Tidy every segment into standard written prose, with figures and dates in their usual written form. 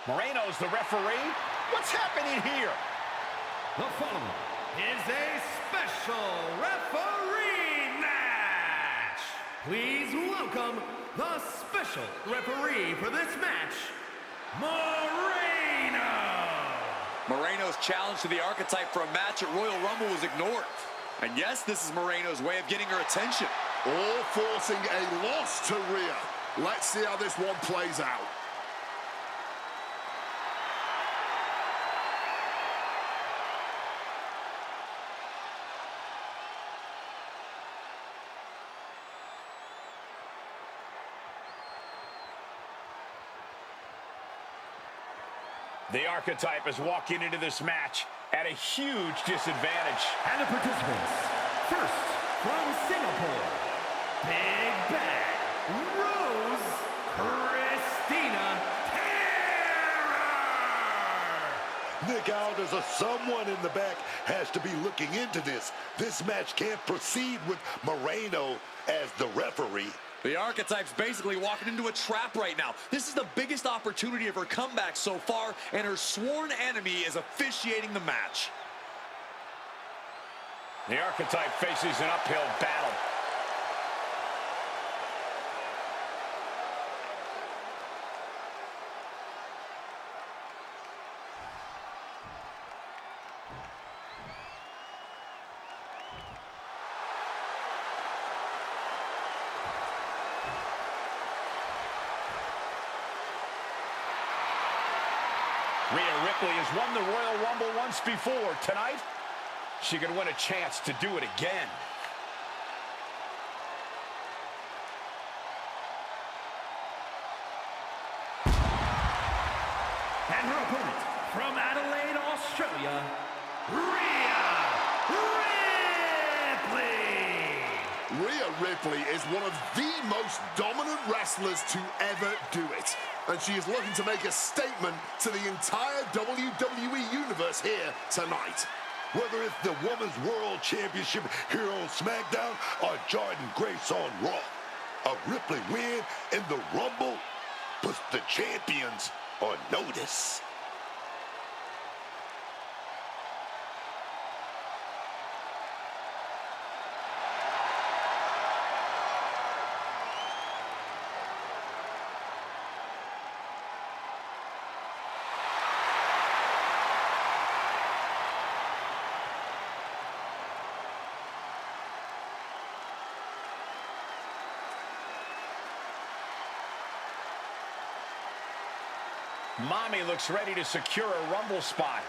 Moreno's the referee. What's happening here? The following is a special referee match. Please welcome the special referee for this match, Moreno. Moreno's challenge to the Archetype for a match at Royal Rumble was ignored. And yes, this is Moreno's way of getting her attention. All forcing a loss to Rhea. Let's see how this one plays out. The Archetype is walking into this match at a huge disadvantage. And the participants, first from Singapore, Big Bad Rose Christina Terror. Nick Aldis, or someone in the back, has to be looking into this. This match can't proceed with Moreno as the referee. The Archetype's basically walking into a trap right now. This is the biggest opportunity of her comeback so far, and her sworn enemy is officiating the match. The Archetype faces an uphill battle. Rhea Ripley has won the Royal Rumble once before. Tonight, she could win a chance to do it again. And her opponent from Adelaide, Australia, Rhea Ripley. Rhea Ripley is one of the most dominant wrestlers to ever do it. And she is looking to make a statement to the entire WWE Universe here tonight. Whether it's the Women's World Championship here on SmackDown or Jordan Grace on Raw, a Ripley win in the Rumble puts the champions on notice. Mommy looks ready to secure a Rumble spot.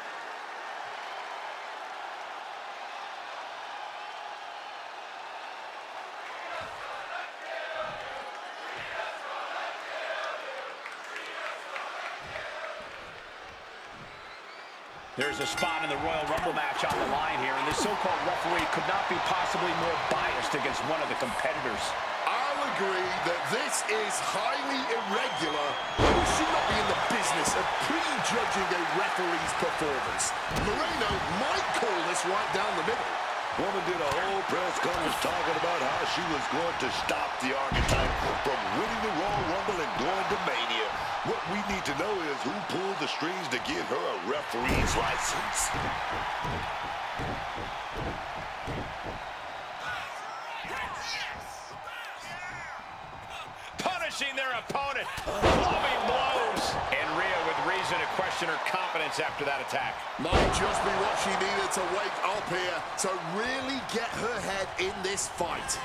There's a spot in the Royal Rumble match on the line here, and this so-called referee could not be possibly more biased against one of the competitors. I'll agree that this is highly irregular, but we should not be in the business of prejudging a referee's performance. Moreno might call this right down the middle. Woman did a whole press conference talking about how she was going to stop the Archetype from winning the Royal Rumble and going to Mania. What we need to know is who pulled the strings to give her a referee's license. Punishing their opponent. Clubbing blows. And Rhea with reason to question her confidence after that attack. Might just be what she needed to wake up here to really get her head in this fight.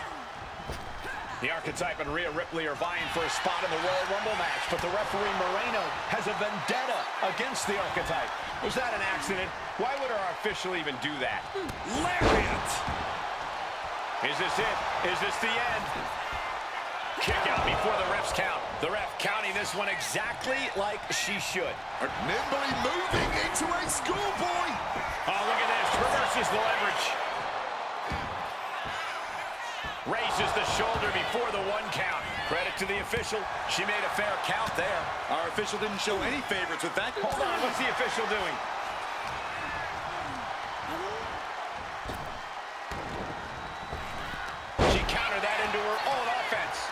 The Archetype and Rhea Ripley are vying for a spot in the Royal Rumble match, but the referee Moreno has a vendetta against the Archetype. Was that an accident? Why would our official even do that? Lariat! Is this it? Is this the end? Kick out before the ref's count. The ref counting this one exactly like she should. Nimbly moving into a schoolboy. Oh, look at this. Reverses the leverage. Raises the shoulder before the one count. Credit to the official. She made a fair count there. Our official didn't show any favorites with that. Hold on, what's the official doing? She countered that into her own offense.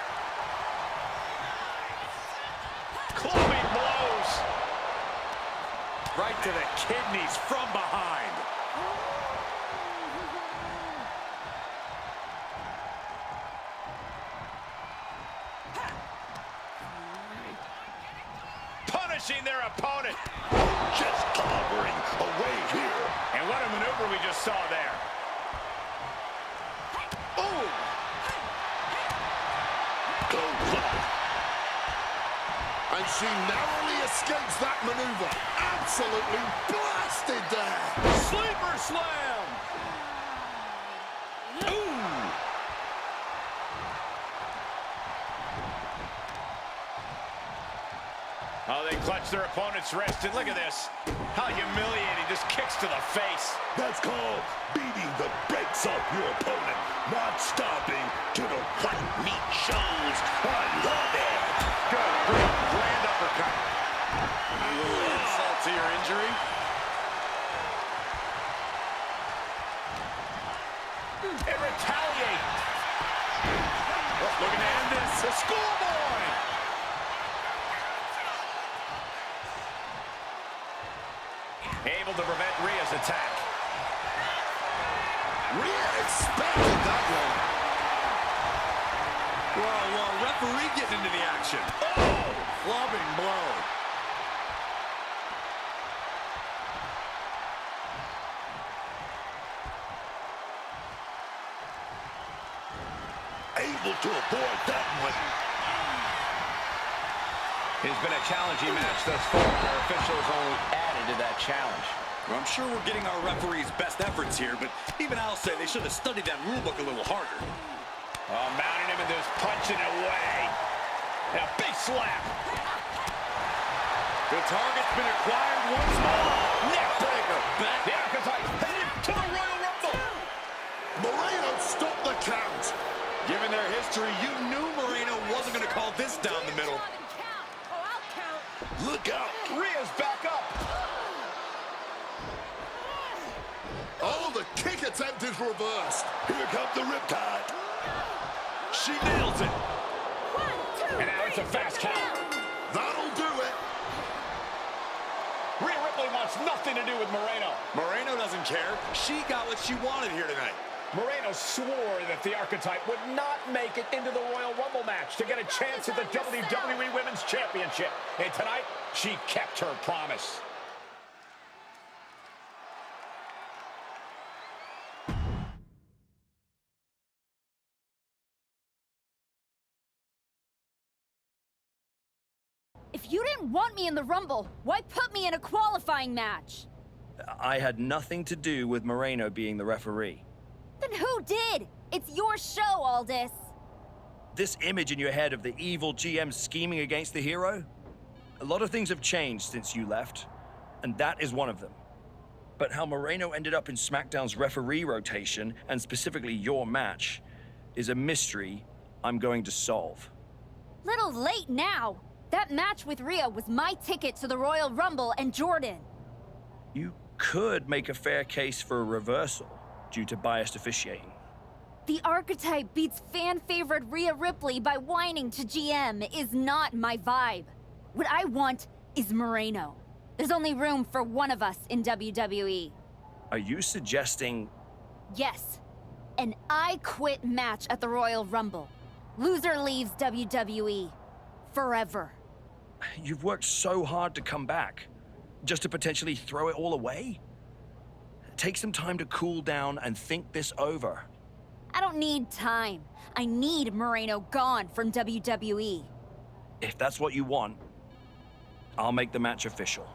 Clubbing blows. Right to the kidneys from behind. Punishing their opponent. Just clobbering away here. And what a maneuver we just saw there. Oh! Goes up. And she narrowly escapes that maneuver. Absolutely blasted there. Sleeper slam. Ooh! Oh, they clutch their opponent's wrist, and look at this. How humiliating, just kicks to the face. That's called beating the brakes off your opponent, not stopping till the white meat shows. I love it. Good, great, grand uppercut. A little insult to your injury. And retaliate. Looking to end this. The schoolboy. Able to prevent Rhea's attack. Rhea expected that one. Whoa, referee getting into the action. Oh, clubbing blow. Able to avoid that one. It's been a challenging match thus far. Our officials only added to that challenge. Well, I'm sure we're getting our referees' best efforts here, but even I'll say they should have studied that rule book a little harder. Oh, mounting him and just punching it away. And a big slap. The target's been acquired once more. Neck breaker. Back. The Archetype headed to the Royal Rumble. Moreno stopped the count. Given their history, you knew Moreno wasn't going to call this down the middle. Look out. Rhea's back up. Oh, the kick attempt is reversed. Here comes the riptide. She nails it. And now it's a fast count. That'll do it. Rhea Ripley wants nothing to do with Moreno. Moreno doesn't care. She got what she wanted here tonight. Moreno swore that the Archetype would not make it into the Royal Rumble match to get a chance at the WWE Women's Championship. And tonight, she kept her promise. If you didn't want me in the Rumble, why put me in a qualifying match? I had nothing to do with Moreno being the referee. Then who did? It's your show, Aldis. This image in your head of the evil GM scheming against the hero? A lot of things have changed since you left, and that is one of them. But how Moreno ended up in SmackDown's referee rotation, and specifically your match, is a mystery I'm going to solve. Little late now. That match with Rhea was my ticket to the Royal Rumble and Jordan. You could make a fair case for a reversal due to biased officiating. The Archetype beats fan-favorite Rhea Ripley by whining to GM is not my vibe. What I want is Moreno. There's only room for one of us in WWE. Are you suggesting... Yes. An I Quit match at the Royal Rumble. Loser leaves WWE. Forever. You've worked so hard to come back, just to potentially throw it all away? Take some time to cool down and think this over. I don't need time. I need Moreno gone from WWE. If that's what you want, I'll make the match official.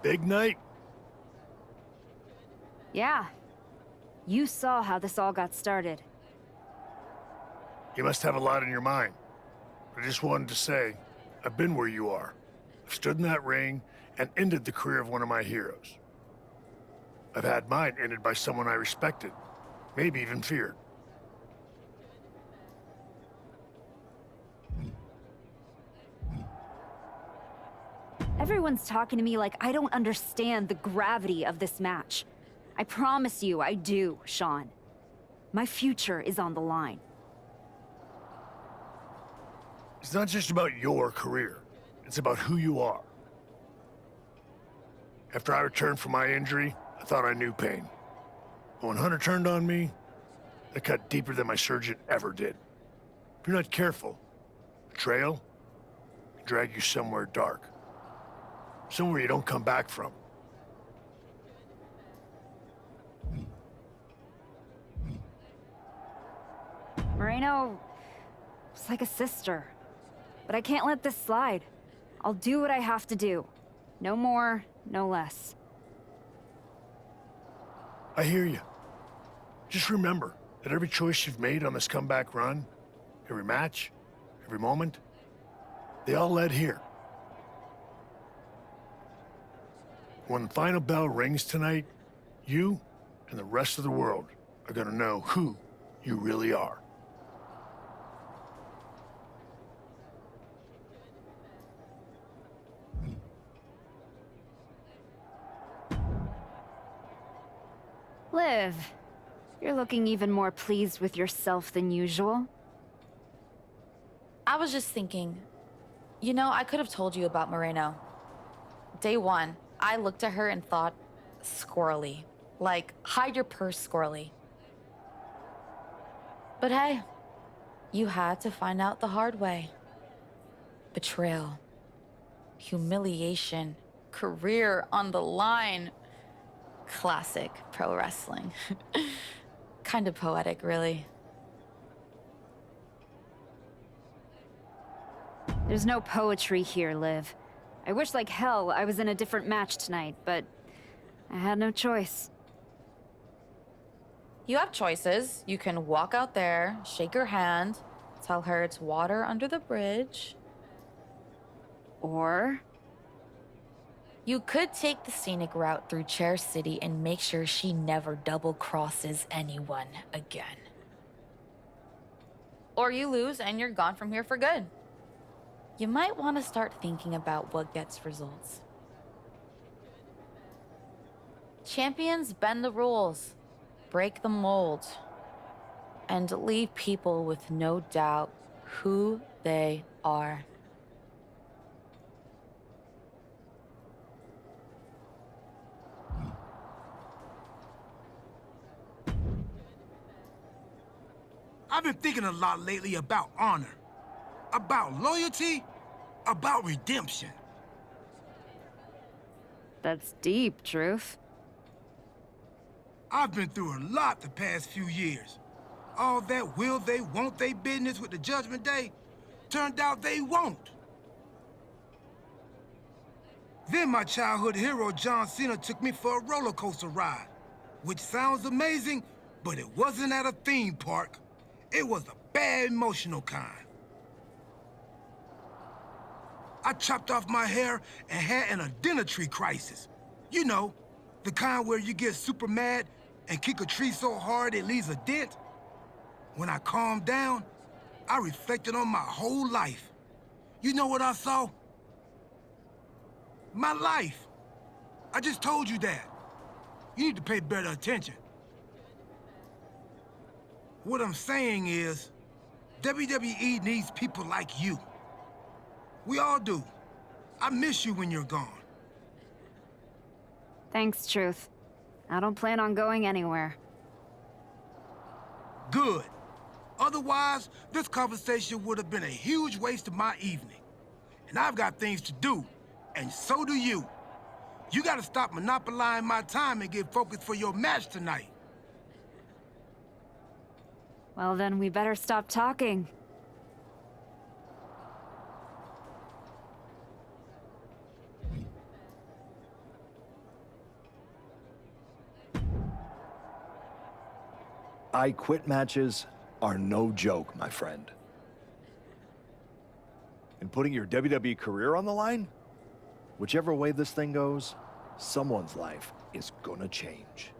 Big night? Yeah. You saw how this all got started. You must have a lot in your mind. I just wanted to say, I've been where you are. I've stood in that ring and ended the career of one of my heroes. I've had mine ended by someone I respected, maybe even feared. Everyone's talking to me like I don't understand the gravity of this match. I promise you I do, Sean. My future is on the line. It's not just about your career. It's about who you are. After I returned from my injury, I thought I knew pain. But when Hunter turned on me, it cut deeper than my surgeon ever did. If you're not careful, betrayal can drag you somewhere dark. Somewhere you don't come back from. Moreno is like a sister. But I can't let this slide. I'll do what I have to do. No more, no less. I hear you. Just remember that every choice you've made on this comeback run, every match, every moment, they all led here. When the final bell rings tonight, you and the rest of the world are gonna know who you really are. Liv, you're looking even more pleased with yourself than usual. I was just thinking, you know, I could have told you about Moreno. Day one, I looked at her and thought, squirrely. Like, hide your purse, squirrely. But hey, you had to find out the hard way. Betrayal, humiliation, career on the line. Classic pro wrestling. Kind of poetic, really. There's no poetry here, Liv. I wish like hell I was in a different match tonight, but I had no choice. You have choices. You can walk out there, shake her hand, tell her it's water under the bridge. Or You could take the scenic route through Chair City and make sure she never double crosses anyone again. Or you lose and you're gone from here for good. You might want to start thinking about what gets results. Champions bend the rules, break the mold, and leave people with no doubt who they are. I've been thinking a lot lately about honor, about loyalty, about redemption. that's deep, Truth. I've been through a lot the past few years. All that will they, won't they business with the Judgment Day turned out they won't. Then my childhood hero John Cena took me for a roller coaster ride, which sounds amazing, but it wasn't at a theme park. It was a bad emotional kind. I chopped off my hair and had an identity crisis. You know, the kind where you get super mad and kick a tree so hard it leaves a dent. When I calmed down, I reflected on my whole life. You know what I saw? My life. I just told you that. You need to pay better attention. What I'm saying is, WWE needs people like you. We all do. I miss you when you're gone. Thanks, Truth. I don't plan on going anywhere. Good. Otherwise, this conversation would have been a huge waste of my evening. And I've got things to do, and so do you. You gotta stop monopolizing my time and get focused for your match tonight. Well, then we better stop talking. I quit matches are no joke, my friend. And putting your WWE career on the line? Whichever way this thing goes, someone's life is gonna change.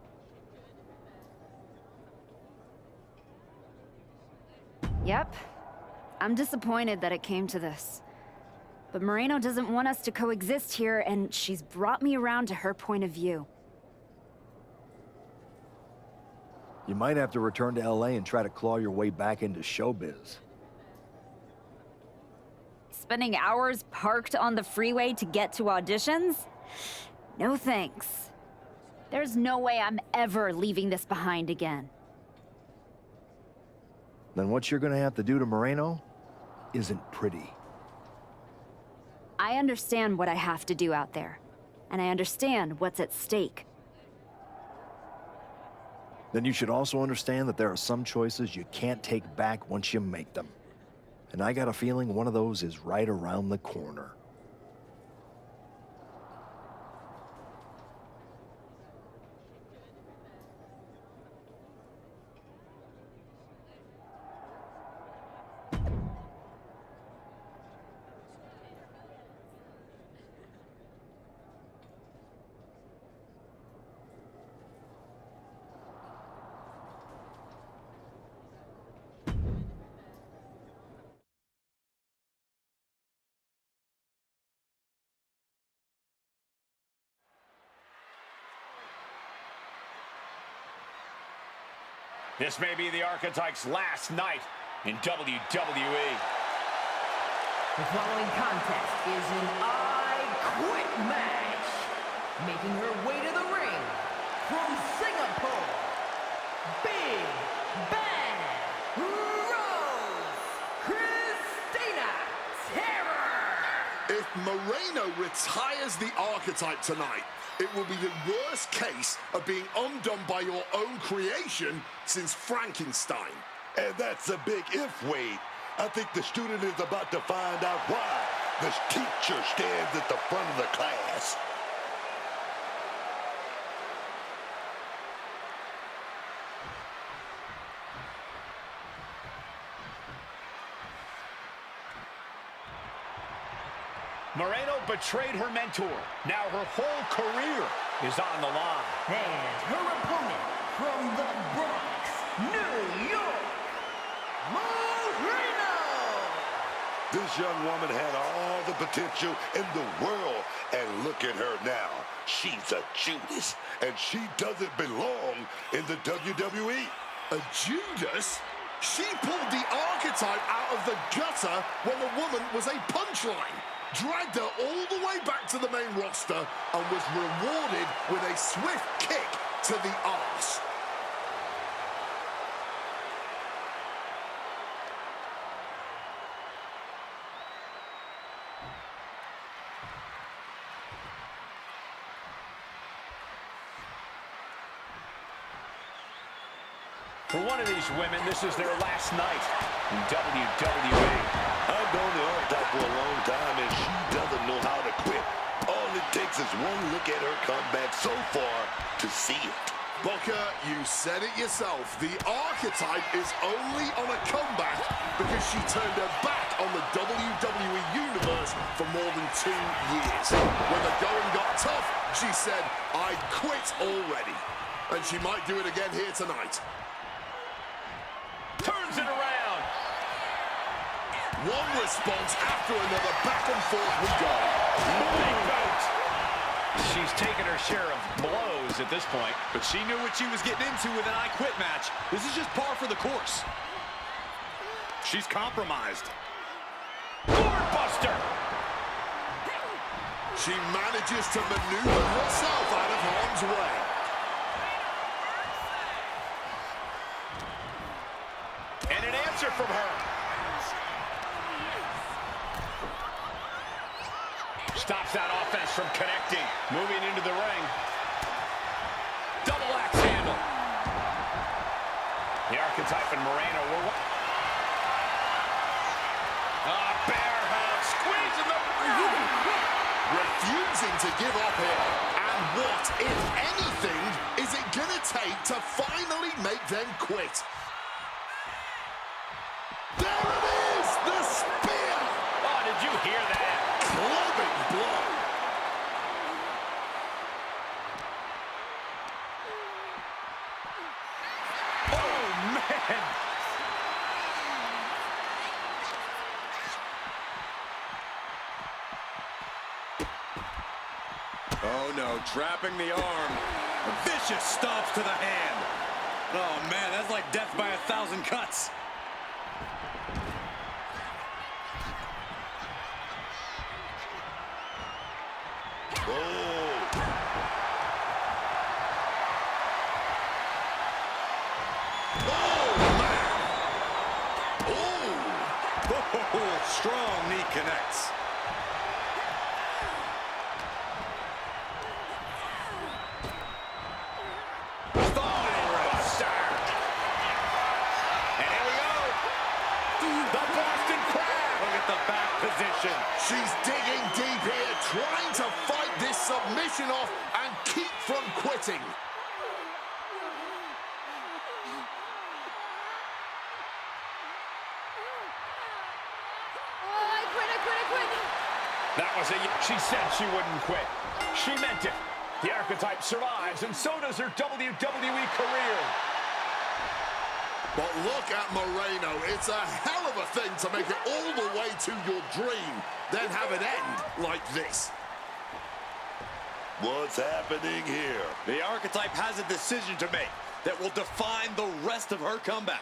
Yep. I'm disappointed that it came to this. But Moreno doesn't want us to coexist here, and she's brought me around to her point of view. You might have to return to LA and try to claw your way back into showbiz. Spending hours parked on the freeway to get to auditions? No thanks. There's no way I'm ever leaving this behind again. Then what you're gonna have to do to Moreno isn't pretty. I understand what I have to do out there, and I understand what's at stake. Then you should also understand that there are some choices you can't take back once you make them. And I got a feeling one of those is right around the corner. This may be the Archetype's last night in WWE. The following contest is an I Quit match. Making her way to the ring from Singapore, Big Bang Rose, Christina Terror. If Moreno retires the Archetype tonight, it will be the worst case of being undone by your own creation since Frankenstein. And that's a big if, Wade. I think the student is about to find out why this teacher stands at the front of the class. Moreno betrayed her mentor. Now her whole career is on the line. And her opponent from the Bronx, New York, Moreno. This young woman had all the potential in the world, and look at her now. She's a Judas, and she doesn't belong in the WWE. A Judas? She pulled the Archetype out of the gutter when the woman was a punchline, dragged her all the way back to the main roster, and was rewarded with a swift kick to the arse. For one of these women, this is their last night in WWE. I've known the Archetype for a long time, and she doesn't know how to quit. All it takes is one look at her comeback so far to see it. Booker, you said it yourself. The Archetype is only on a comeback because she turned her back on the WWE Universe for more than 2 years. When the going got tough, she said, "I quit already." And she might do it again here tonight. Turns it around. One response after another, back and forth we go. Big boot. She's taken her share of blows at this point. But she knew what she was getting into with an I Quit match. This is just par for the course. She's compromised. Doorbuster. She manages to maneuver herself out of harm's way. And an answer from her. Stops that offense from connecting. Moving into the ring. Double axe handle. The Archetype and Moreno were... bear hug. Squeezing the... Refusing to give up here. And what, if anything, is it gonna take to finally make them quit? hear that? Clubbing blow. Oh, man. Oh, no, trapping the arm. Vicious stomps to the hand. Oh, man, that's like death by 1,000 cuts. Strong knee connects. Buster. And here we go. The Boston Crab. Look at the back position. She's digging deep here, trying to fight this submission off and keep from quitting. That was she said she wouldn't quit. She meant it. The Archetype survives, and so does her WWE career. But look at Moreno. It's a hell of a thing to make it all the way to your dream, then have it end like this. What's happening here? The Archetype has a decision to make that will define the rest of her comeback.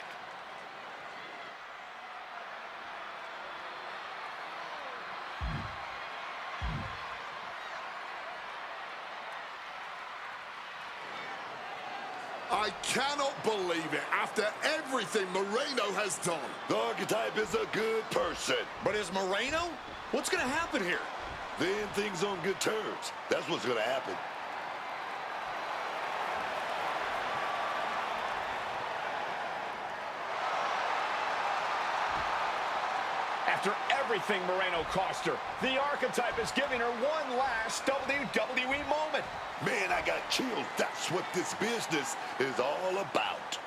I cannot believe it. After everything Moreno has done. The Archetype is a good person. But is Moreno? What's going to happen here? Then things on good terms. That's what's going to happen. After everything Moreno cost her, the Archetype is giving her one last WWE moment. Man, I got chills. That's what this business is all about.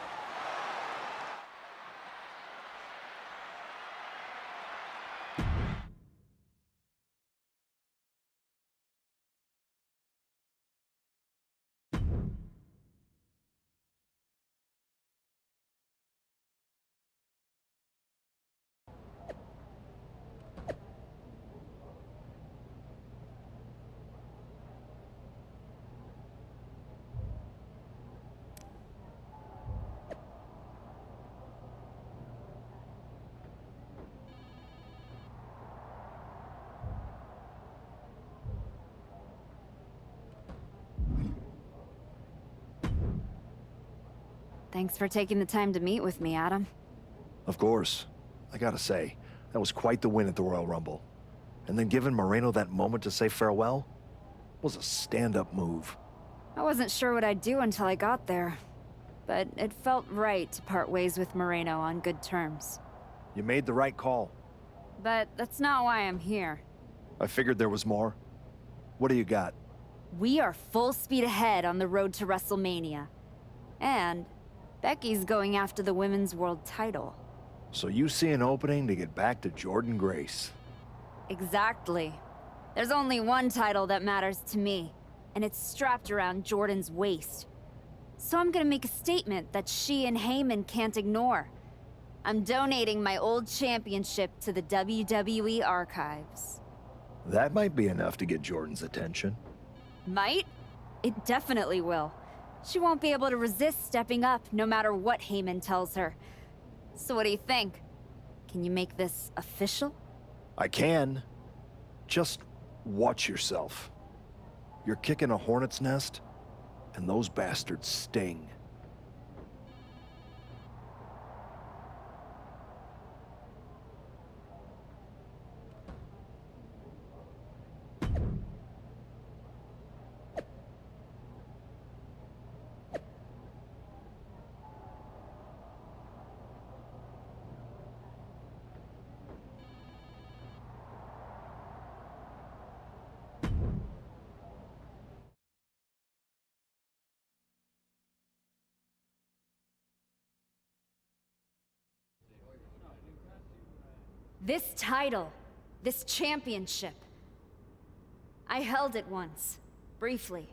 Thanks for taking the time to meet with me, Adam. Of course. I gotta say, that was quite the win at the Royal Rumble. And then giving Moreno that moment to say farewell was a stand-up move. I wasn't sure what I'd do until I got there, but it felt right to part ways with Moreno on good terms. You made the right call. But that's not why I'm here. I figured there was more. What do you got? We are full speed ahead on the road to WrestleMania. And Becky's going after the Women's World title. So you see an opening to get back to Jordan Grace. Exactly. There's only one title that matters to me, and it's strapped around Jordan's waist. So I'm gonna make a statement that she and Heyman can't ignore. I'm donating my old championship to the WWE archives. That might be enough to get Jordan's attention. Might? It definitely will. She won't be able to resist stepping up no matter what Heyman tells her. So what do you think? Can you make this official? I can. Just watch yourself. You're kicking a hornet's nest, and those bastards sting. This title, This championship. I held it once, briefly.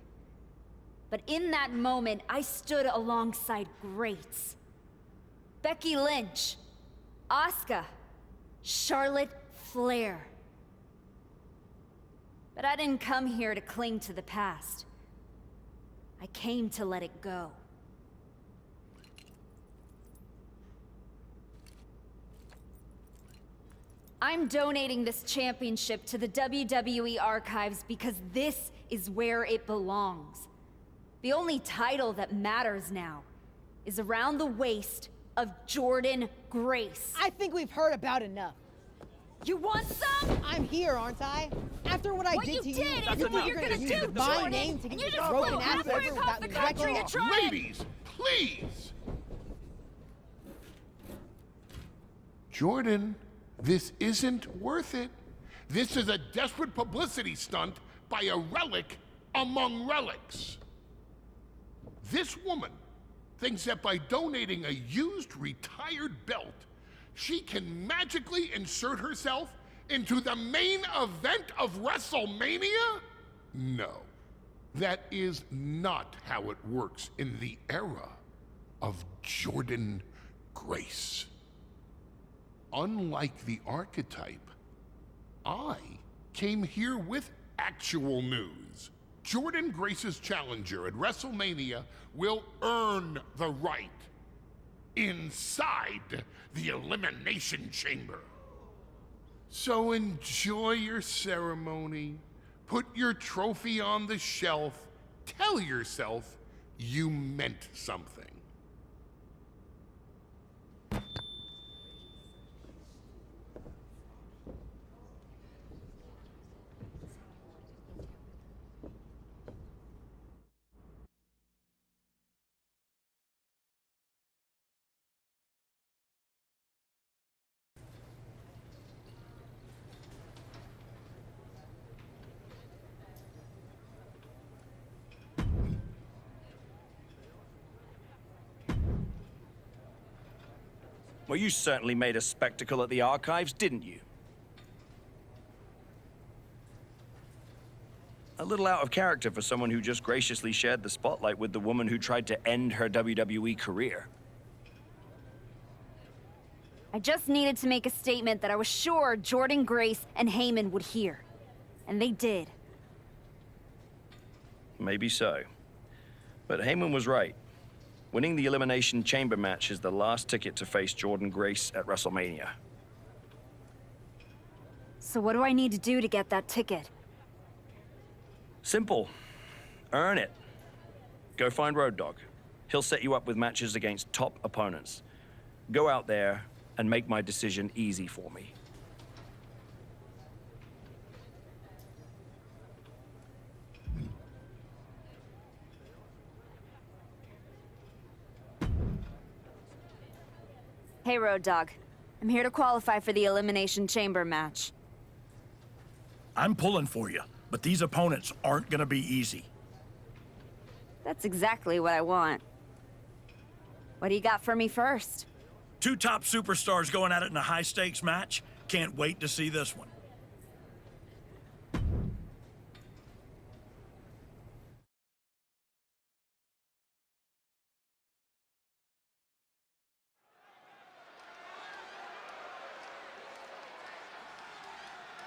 But in that moment, I stood alongside greats. Becky Lynch, Asuka, Charlotte Flair. But I didn't come here to cling to the past. I came to let it go. I'm donating this championship to the WWE archives because this is where it belongs. The only title that matters now is around the waist of Jordynne Grace. I think we've heard about enough. You want some? I'm here, aren't I? After what I did to you, is what you're gonna do, my Jordynne. name to And get you this just broken flew ass halfway over across without the me country wrecking to try and... Ladies, please! Jordan, this isn't worth it. This is a desperate publicity stunt by a relic among relics. This woman thinks that by donating a used retired belt, she can magically insert herself into the main event of WrestleMania? No, that is not how it works in the era of Jordynne Grace. Unlike the archetype, I came here with actual news. Jordynne Grace's challenger at WrestleMania will earn the right inside the Elimination Chamber. So enjoy your ceremony, put your trophy on the shelf, tell yourself you meant something. Well, you certainly made a spectacle at the archives, didn't you? A little out of character for someone who just graciously shared the spotlight with the woman who tried to end her WWE career. I just needed to make a statement that I was sure Jordynne Grace and Heyman would hear. And they did. Maybe so. But Heyman was right. Winning the Elimination Chamber match is the last ticket to face Jordynne Grace at WrestleMania. So what do I need to do to get that ticket? Simple. Earn it. Go find Road Dogg. He'll set you up with matches against top opponents. Go out there and make my decision easy for me. Hey, Road Dogg. I'm here to qualify for the Elimination Chamber match. I'm pulling for you, but these opponents aren't gonna be easy. That's exactly what I want. What do you got for me first? 2 top superstars going at it in a high-stakes match. Can't wait to see this one.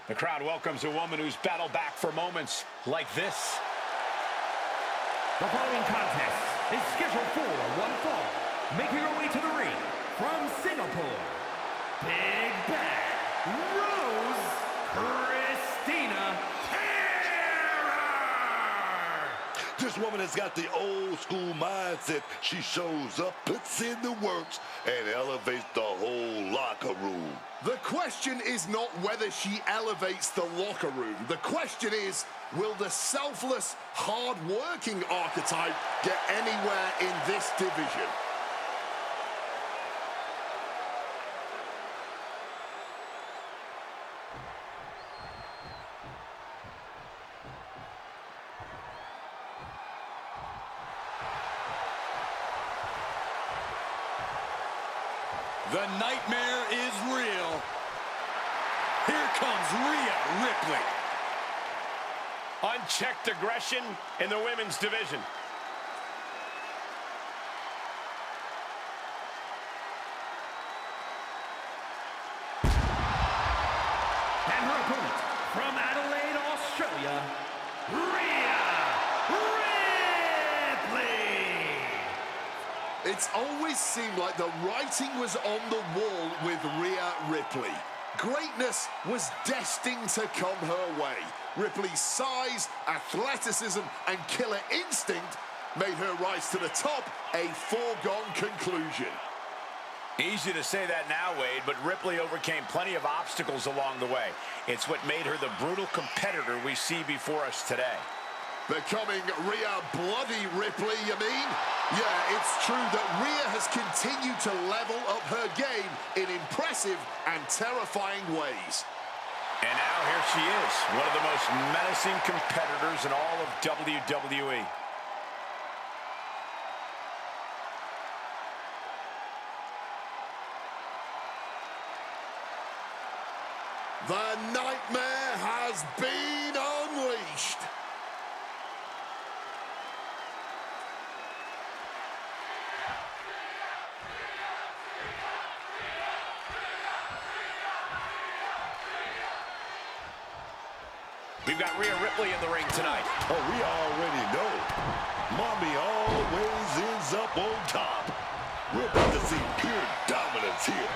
The crowd welcomes a woman who's battled back for moments like this. The following contest is scheduled for one fall. Making her way to the ring from Singapore, Big Bad Rose Christina Terror! This woman has got the old school mindset. She shows up, puts in the works, and elevates the whole locker room. The question is not whether she elevates the locker room. The question is, will the selfless, hard-working archetype get anywhere in this division? The nightmare is real. Here comes Rhea Ripley. Unchecked aggression in the women's division. And her opponent, from Adelaide, Australia, Rhea Ripley. It's always seemed like the writing was on the wall with Rhea Ripley. Greatness was destined to come her way. Ripley's size, athleticism, and killer instinct made her rise to the top a foregone conclusion. Easy to say that now, Wade, but Ripley overcame plenty of obstacles along the way. It's what made her the brutal competitor we see before us today. Becoming Rhea Bloody Ripley, you mean? Yeah, it's true that Rhea has continued to level up her game in impressive and terrifying ways. And now here she is, one of the most menacing competitors in all of WWE. The nightmare has been unleashed. We've got Rhea Ripley in the ring tonight. Oh, we already know. Mommy always ends up on top. We're about to see pure dominance here.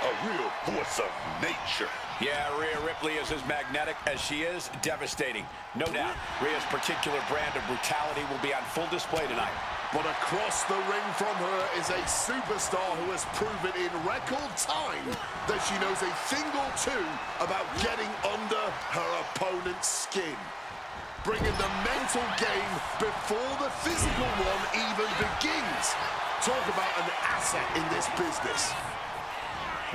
A real force of nature. Yeah, Rhea Ripley is as magnetic as she is devastating. No doubt, Rhea's particular brand of brutality will be on full display tonight. But across the ring from her is a superstar who has proven in record time that she knows a thing or two about getting under her opponent's skin. Bringing the mental game before the physical one even begins. Talk about an asset in this business.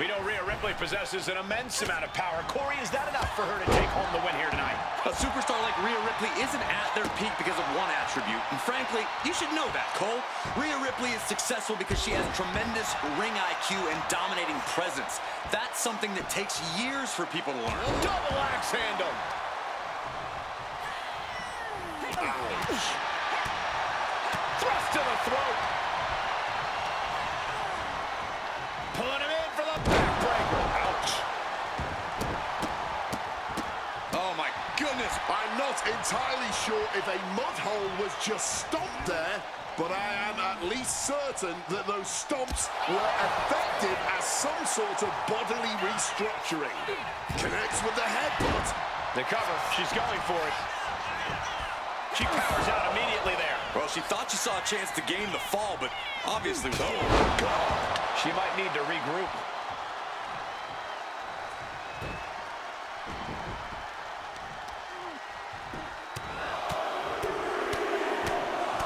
We know Rhea Ripley possesses an immense amount of power. Corey, is that enough for her to take home the win here tonight? A superstar like Rhea Ripley isn't at their peak because of one attribute. And frankly, you should know that, Cole. Rhea Ripley is successful because she has tremendous ring IQ and dominating presence. That's something that takes years for people to learn. Double axe handle. Ouch. Thrust to the throat. Pulling him in for the backbreaker. Ouch. Oh, my goodness. I'm not entirely sure if a mud hole was just stomped there, but I am at least certain that those stomps were effective as some sort of bodily restructuring. Connects with the headbutt. The cover. She's going for it. She powers out immediately there. Well, she thought she saw a chance to gain the fall, but obviously, oh, God. She might need to regroup.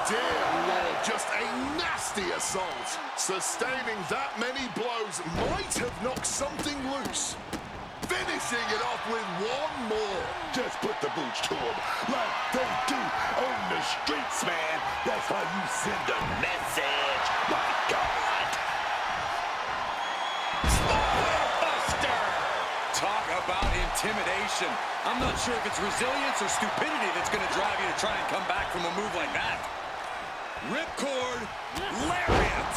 Dear Lord, just a nasty assault. Sustaining that many blows might have knocked something loose. Finishing it off with one more. Just put the boots to them like they do on the streets, man. That's how you send a message. My God. Buster! Talk about intimidation. I'm not sure if it's resilience or stupidity that's going to drive you to try and come back from a move like that. Ripcord, lariat.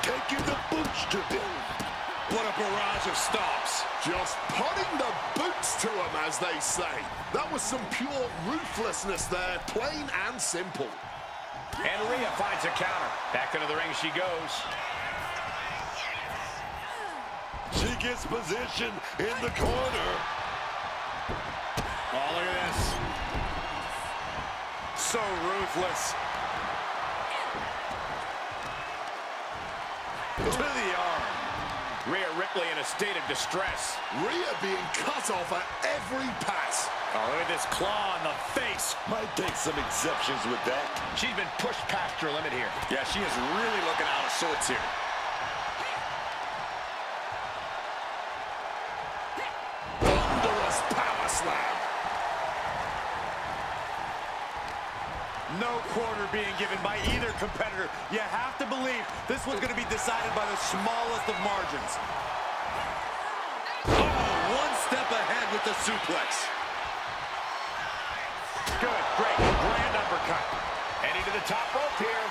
Taking the boots to them. What a barrage of stops. Just putting the boots to them, as they say. That was some pure ruthlessness there, plain and simple. And Rhea finds a counter. Back into the ring she goes. She gets position in the corner. Oh, look at this. So ruthless. To the arm. Rhea Ripley in a state of distress. Rhea being cut off at every pass. Oh, look at this claw in the face. Might take some exceptions with that. She's been pushed past her limit here. Yeah, she is really looking out of sorts here. Thunderous power slam. no quarter being given by either competitor. You have to believe this one's going to be decided by the smallest of margins. Oh, one step ahead with the suplex. Good, great, grand uppercut. Heading to the top rope here.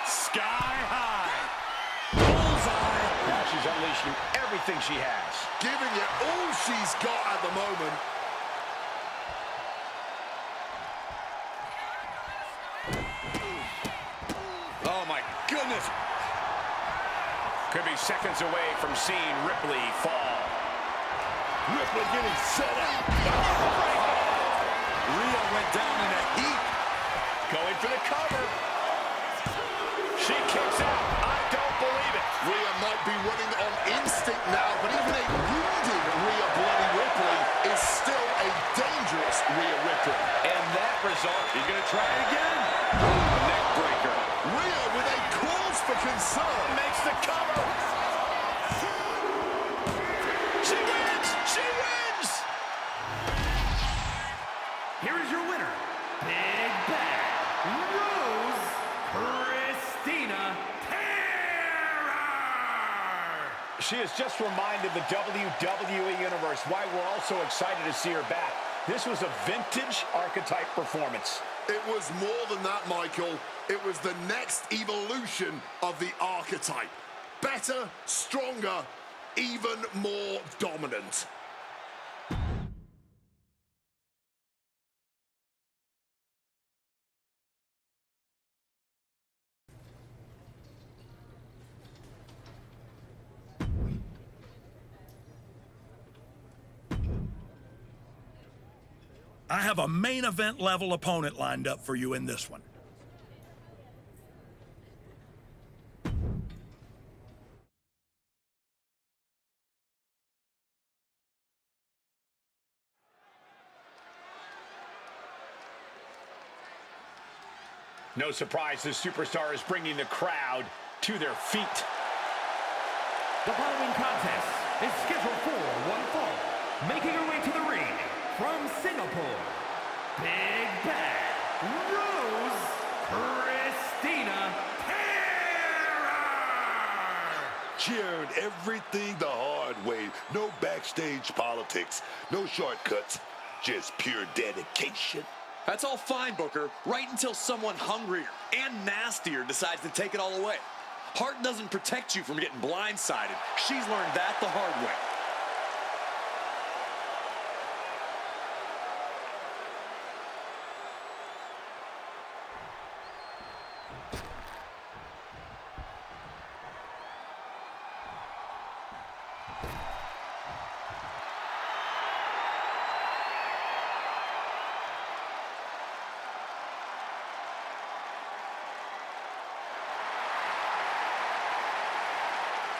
Sky high. Bullseye. Now she's unleashing everything she has. Giving it all she's got at the moment. Oh, my goodness. Could be seconds away from seeing Ripley fall. Ripley getting set up. Rhea went down in a heap. Going for the cover. She kicks out. I don't believe it. Rhea might be running on instinct now, but even a wounded Rhea Bloody Ripley is still a dangerous Rhea Ripley. And that result, He's going to try it again. neck breaker. Rhea with a cause for concern. Makes the cover. She wins! She wins! Here is your winner, Big Bad Rose Christina Terror! She has just reminded the WWE Universe why we're all so excited to see her back. This was a vintage Archetype performance. It was more than that, Michael. It was the next evolution of the Archetype. Better, stronger, even more dominant. I have a main event level opponent lined up for you in this one. No surprise, this superstar is bringing the crowd to their feet. The following contest is scheduled for one fall. Making her way to the ring from Singapore, Big Bad Rose Christina Terror! She earned everything the hard way. No backstage politics, no shortcuts, just pure dedication. That's all fine, Booker, right until someone hungrier and nastier decides to take it all away. Heart doesn't protect you from getting blindsided. She's learned that the hard way.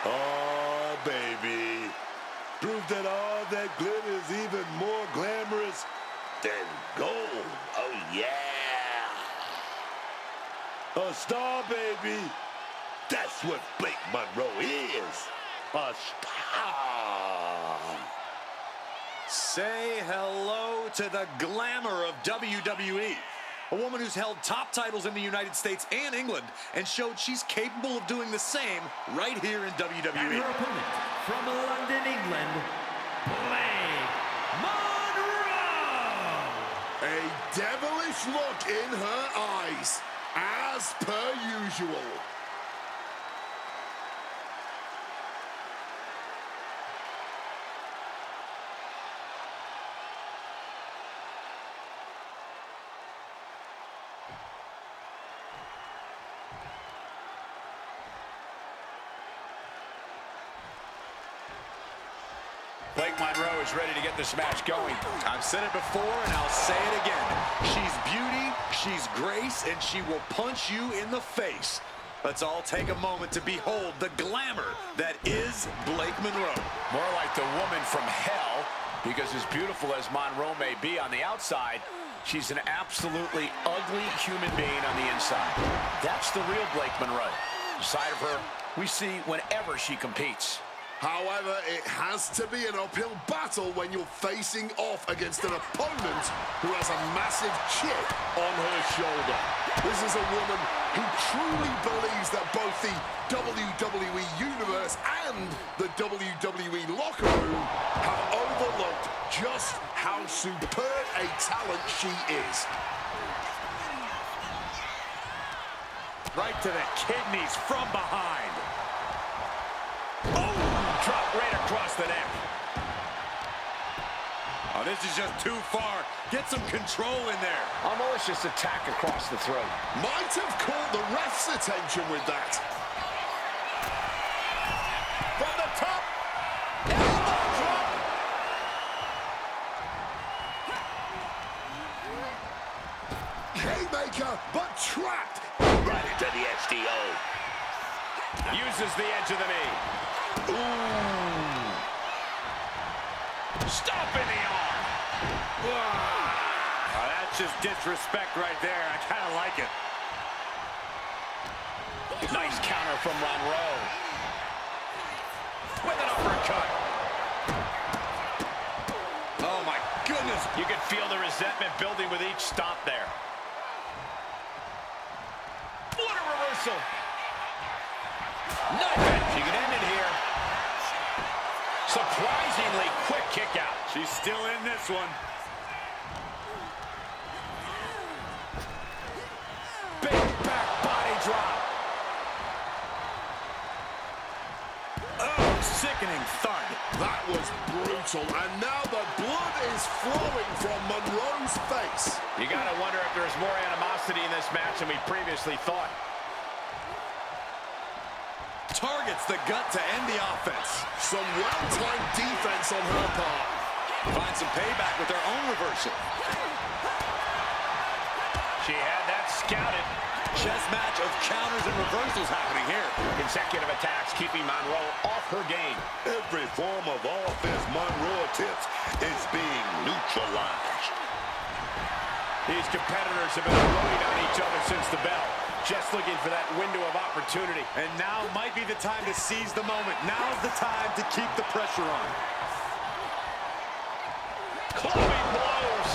Oh, baby. Proof that all that glitters even more glamorous than gold. Oh, yeah. A star, baby. That's what Blake Monroe is. A star. Say hello to the glamour of WWE. A woman who's held top titles in the United States and England and showed she's capable of doing the same right here in WWE. And her opponent from London, England, Blake Monroe! A devilish look in her eyes, as per usual. Blake Monroe is ready to get this match going. I've said it before and I'll say it again. She's beauty, she's grace, and she will punch you in the face. Let's all take a moment to behold the glamour that is Blake Monroe. More like the woman from hell, because as beautiful as Monroe may be on the outside, she's an absolutely ugly human being on the inside. That's the real Blake Monroe. The side of her we see whenever she competes. However, it has to be an uphill battle when you're facing off against an opponent who has a massive chip on her shoulder. This is a woman who truly believes that both the WWE Universe and the WWE locker room have overlooked just how superb a talent she is. Right to the kidneys from behind. Oh! Drop right across the neck. Oh, this is just too far. Get some control in there. A malicious attack across the throat. Might have caught the ref's attention with that. From the top. Elbow drop. Haymaker, but trapped. Right into the SDO. Uses the edge of the knee. Ooh. Stop in the arm. Oh, that's just disrespect right there. I kind of like it. Nice counter from Monroe. With an uppercut. Oh, my goodness. You can feel the resentment building with each stomp there. What a reversal. Knife edge. You can end it here. Surprisingly quick kick out. She's still in this one. Big back body drop. Oh, sickening thud. That was brutal, and now the blood is flowing from Monroe's face. You gotta wonder if there's more animosity in this match than we previously thought. Targets the gut to end the offense. Some well-timed defense on her part. Finds some payback with her own reversal. She had that scouted. Chess match of counters and reversals happening here. Consecutive attacks keeping Monroe off her game. Every form of offense Monroe attempts is being neutralized. These competitors have been unloading on each other since the bell. Just looking for that window of opportunity. And now might be the time to seize the moment. Now's the time to keep the pressure on. Clubbing blows.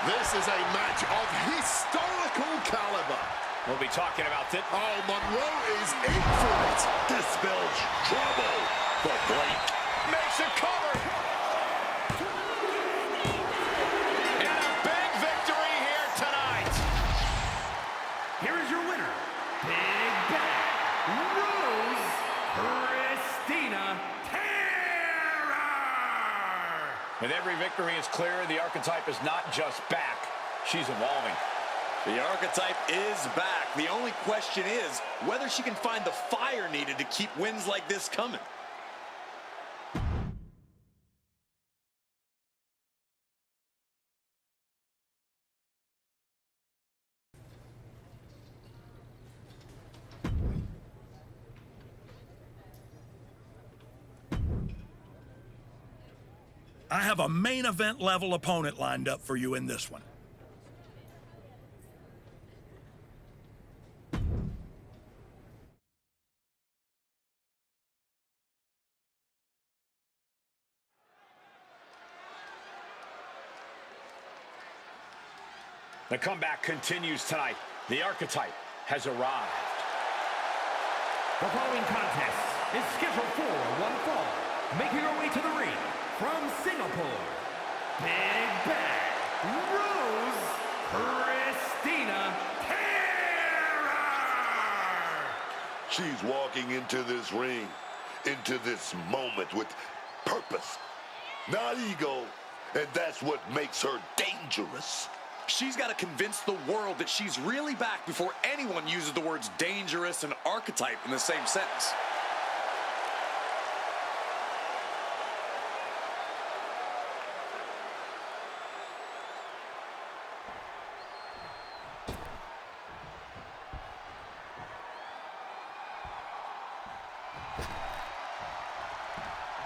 This is a match of historical caliber. We'll be talking about it. Oh, Monroe is in for it. This spells trouble for Blake. Makes a cover. And a big victory here tonight. Here is your winner, Big Bad Rose Christina Terror! With every victory is clear, the archetype is not just back, she's evolving. The archetype is back. The only question is whether she can find the fire needed to keep wins like this coming. I have a main event level opponent lined up for you in this one. The comeback continues tonight. The archetype has arrived. The following contest is scheduled for one fall. Making her way to the ring from Singapore, Big Bad Rose Christina Terror! She's walking into this ring, into this moment with purpose, not ego, and that's what makes her dangerous. She's got to convince the world that she's really back before anyone uses the words dangerous and archetype in the same sentence.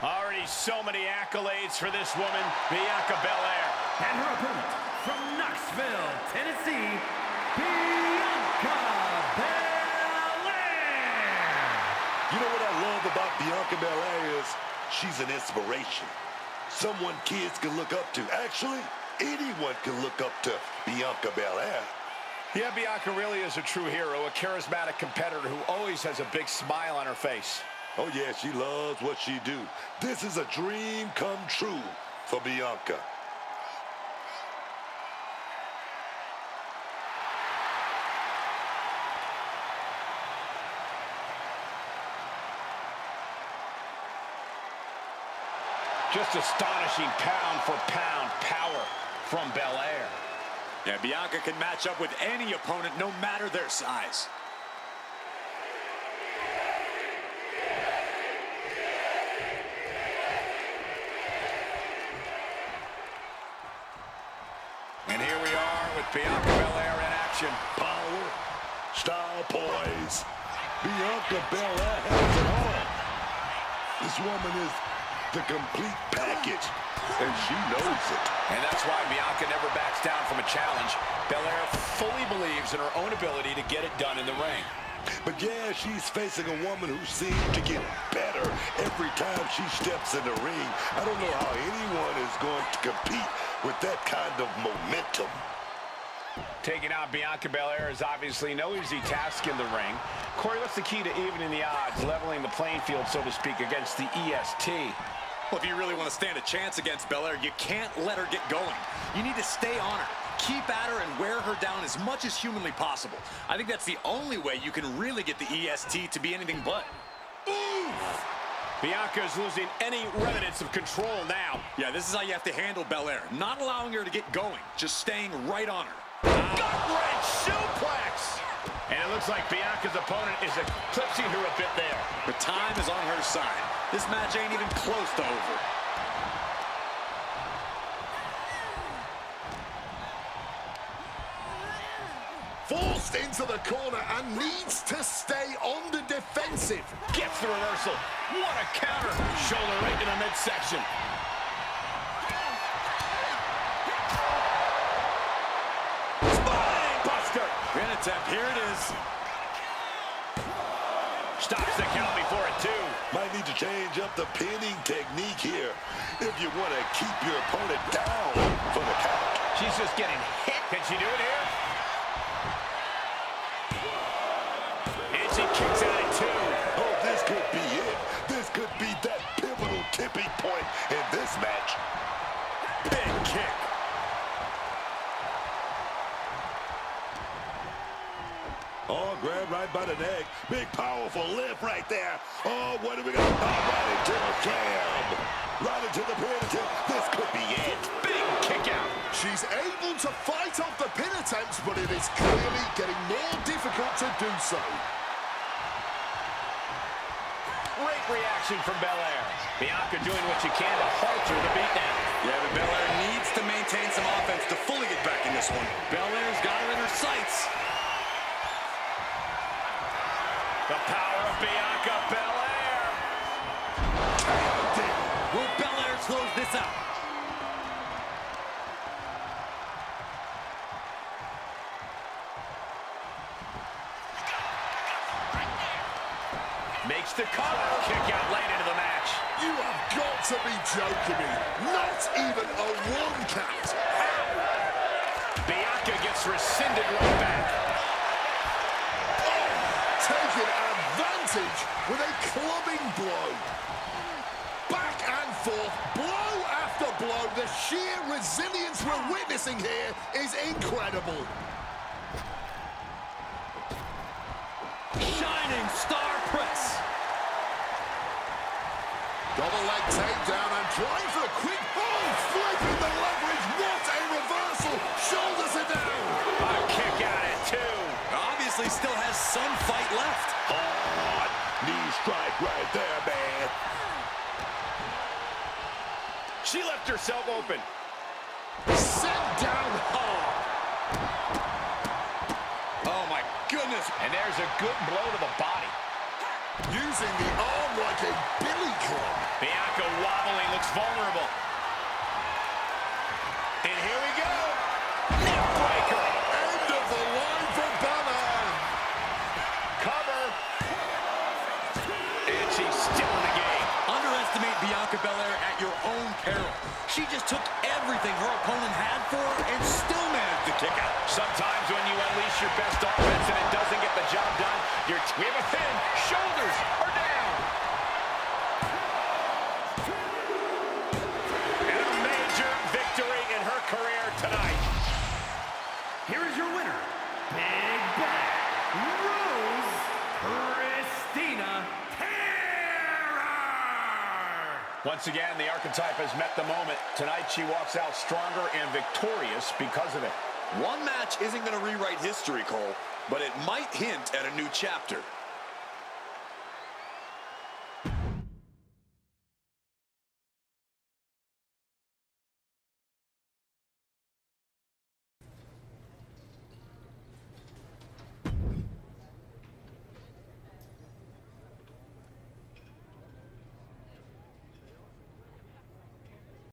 Already so many accolades for this woman, Bianca Belair. And her opponent from Knoxville, Tennessee, Bianca Belair. You know what I love love about Bianca Belair is she's an inspiration. Someone kids can look up to. Actually, anyone can look up to Bianca Belair. Yeah, Bianca really is a true hero, a charismatic competitor who always has a big smile on her face. Oh, yeah, she loves what she do. This is a dream come true for Bianca. Just astonishing pound-for-pound power from Belair. Yeah, Bianca can match up with any opponent, no matter their size. And here we are with Bianca Belair in action. Power, style, poise. Bianca Belair has it all. This woman is the complete package, and she knows it. And that's why Bianca never backs down from a challenge. Belair fully believes in her own ability to get it done in the ring. But yeah, she's facing a woman who seems to get better every time she steps in the ring. I don't know how anyone is going to compete with that kind of momentum. Taking out Bianca Belair is obviously no easy task in the ring. Corey, what's the key to evening the odds, leveling the playing field, so to speak, against the EST? Well, if you really want to stand a chance against Belair, you can't let her get going. You need to stay on her, keep at her, and wear her down as much as humanly possible. I think that's the only way you can really get the EST to be anything but. Oof! Bianca is losing any remnants of control now. Yeah, this is how you have to handle Belair. Not allowing her to get going, just staying right on her. Gut-wrench suplex! And it looks like Bianca's opponent is eclipsing her a bit there. But time is on her side. This match ain't even close to over. Forced into the corner and needs to stay on the defensive. Gets the reversal. What a counter. Shoulder right to the midsection. Spine buster. Pin attempt. Here it is. Stops the count before it, too. Might need to change up the pinning technique here if you want to keep your opponent down for the count. She's just getting hit. Can she do it here? And she kicks out at 2. Oh, this could be it. This could be that pivotal tipping point in this match. Big kick. Oh, grab right by the neck. Big, powerful lift right there. Oh, what do we got? Oh, right into the slam. Right into the pin attempt. This could be it. Big kick out. She's able to fight off the pin attempts, but it is clearly getting more difficult to do so. Great reaction from Belair. Bianca doing what she can to halt her to beat down. Yeah, but Belair needs to maintain some offense to fully get back in this one. Belair's got her in her sights. The power of Bianca Belair. Will Belair close this out? Makes the cover. Kick out late into the match. You have got to be joking me. Not even a 1 count. Bianca gets rescinded right back. Taking advantage with a clubbing blow. Back and forth, blow after blow. The sheer resilience we're witnessing here is incredible. Shining star press. Double leg takedown and trying for a quick ball. Flipping the leverage. What a reversal. Shoulders are down. A kick out at 2. Obviously still has some fight left. Hard knee strike right there, man. She left herself open. Set down hard. Oh, my goodness. And there's a good blow to the body. Using the arm like a billy club. Bianca wobbling, looks vulnerable. And here we go. Neck breaker. End of the line for Belair. Cover. And she's still in the game. Underestimate Bianca Belair at your own peril. She just took everything her opponent had for her and still managed to kick out. Sometimes when you unleash your best offense and it doesn't get the job done, we have a pin. Shoulders are down. And a major victory in her career tonight. Here is your winner, Big Bad Rose Christina Terror! Once again, the archetype has met the moment. Tonight, she walks out stronger and victorious because of it. One match isn't going to rewrite history, Cole, but it might hint at a new chapter.